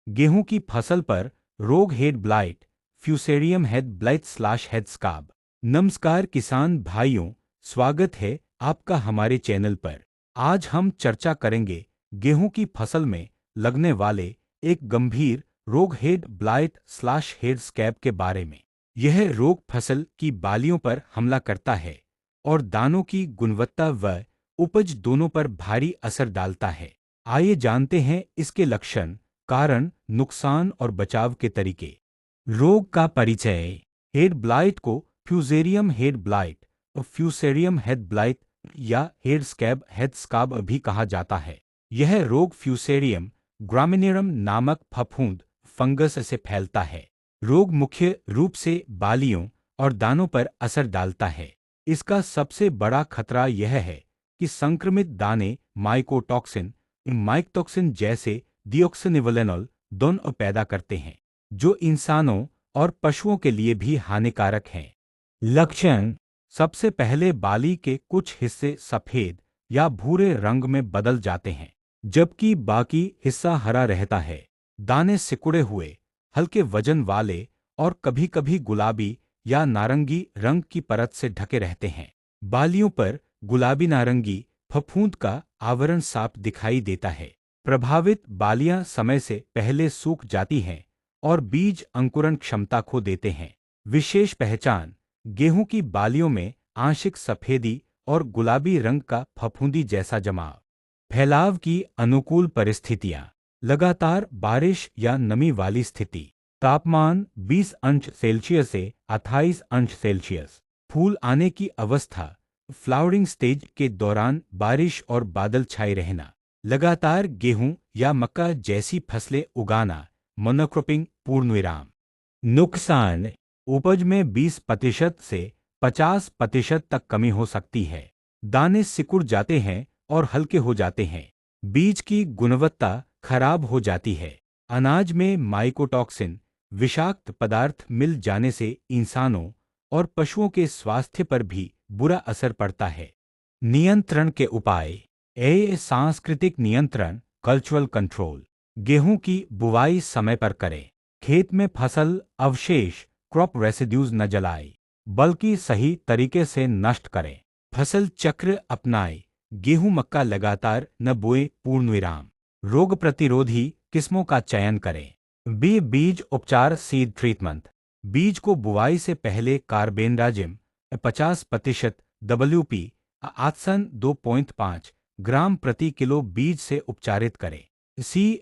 गेहूं की फसल पर रोग head blight, fusarium head blight slash head scab. नमस्कार किसान भाइयों, स्वागत है आपका हमारे चैनल पर। आज हम चर्चा करेंगे गेहूं की फसल में लगने वाले एक गंभीर रोग head blight slash head scab के बारे में। यह रोग फसल की बालियों पर हमला करता है और दानों की गुणवत्ता व उपज दोनों पर भारी असर डालता है। आइए जानते हैं इसके लक्षण, कारण, नुकसान और बचाव के तरीके। रोग का परिचय। हेड ब्लाइट को फ्यूसेरियम हेड ब्लाइट और फ्यूसेरियम हेड ब्लाइट या हेड स्काब भी कहा जाता है। यह रोग फ्यूसेरियम ग्रामिनेरम नामक फफूंद फंगस से फैलता है। रोग मुख्य रूप से बालियों और दानों पर असर डालता है। इसका सबसे बड़ा खतरा यह है कि संक्रमित दाने माइकोटॉक्सिन जैसे डिओक्सिनिवोलेनोल दोनों पैदा करते हैं, जो इंसानों और पशुओं के लिए भी हानिकारक हैं। लक्षण। सबसे पहले बाली के कुछ हिस्से सफेद या भूरे रंग में बदल जाते हैं, जबकि बाकी हिस्सा हरा रहता है। दाने सिकुड़े हुए, हल्के वजन वाले और कभी-कभी गुलाबी या नारंगी रंग की परत से ढके रहते हैं। बालियों पर गुलाबी नारंगी फफूंद का आवरण साफ दिखाई देता है। प्रभावित बालियां समय से पहले सूख जाती हैं और बीज अंकुरण क्षमता खो देते हैं। विशेष पहचान। गेहूं की बालियों में आंशिक सफेदी और गुलाबी रंग का फफूंदी जैसा जमाव। फैलाव की अनुकूल परिस्थितियां। लगातार बारिश या नमी वाली स्थिति। तापमान 20 अंश सेल्सियस से 28 अंश सेल्सियस। फूल आने की अवस्था। फ्लावरिंग स्टेज के दौरान बारिश और बादल छाए रहना। लगातार गेहूं या मक्का जैसी फसलें उगाना। मोनोक्रॉपिंग पूर्णविराम। नुकसान। उपज में 20% से 50% तक कमी हो सकती है। दाने सिकुड़ जाते हैं और हल्के हो जाते हैं। बीज की गुणवत्ता खराब हो जाती है। अनाज में माइकोटॉक्सिन विषाक्त पदार्थ मिल जाने से इंसानों और पशुओं के स्वास्थ्य पर भी बुरा असर पड़ता है। नियंत्रण के उपाय। सांस्कृतिक नियंत्रण, कल्चरल कंट्रोल। गेहूं की बुवाई समय पर करें। खेत में फसल अवशेष क्रॉप रेसिड्यूज न जलाएं, बल्कि सही तरीके से नष्ट करें। फसल चक्र अपनाएं। गेहूं मक्का लगातार न बोएं पूर्णविराम। रोग प्रतिरोधी किस्मों का चयन करें। बीज उपचार सीड ट्रीटमेंट। बीज को बुवाई से पहले कार्बेंडाजिम 50% WP आत्सन 2.5 ग्राम प्रति किलो बीज से उपचारित करें।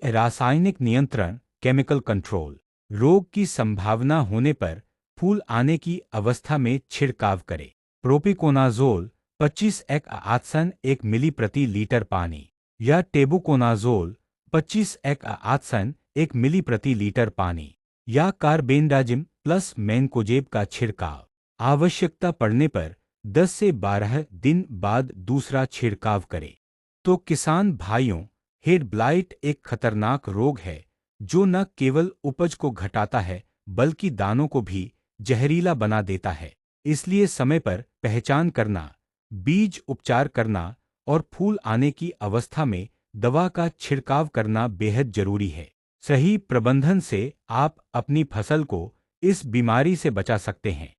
रासायनिक नियंत्रण, केमिकल कंट्रोल। रोग की संभावना होने पर फूल आने की अवस्था में छिड़काव करें। प्रोपिकोनाजोल 25 एक आत्सन 1 मिली प्रति लीटर पानी या टेबुकोनाजोल 25 एक आत्सन 1 मिली प्रति लीटर पानी या कार्बेंडाजिम प्लस मैनकोजेब का छिड़काव। आवश्यकता पड़ने पर 10 से 12 दिन बाद दूसरा छिड़काव करें। तो किसान भाइयों, हेड ब्लाइट एक खतरनाक रोग है जो न केवल उपज को घटाता है बल्कि दानों को भी जहरीला बना देता है। इसलिए समय पर पहचान करना, बीज उपचार करना और फूल आने की अवस्था में दवा का छिड़काव करना बेहद जरूरी है। सही प्रबंधन से आप अपनी फसल को इस बीमारी से बचा सकते हैं।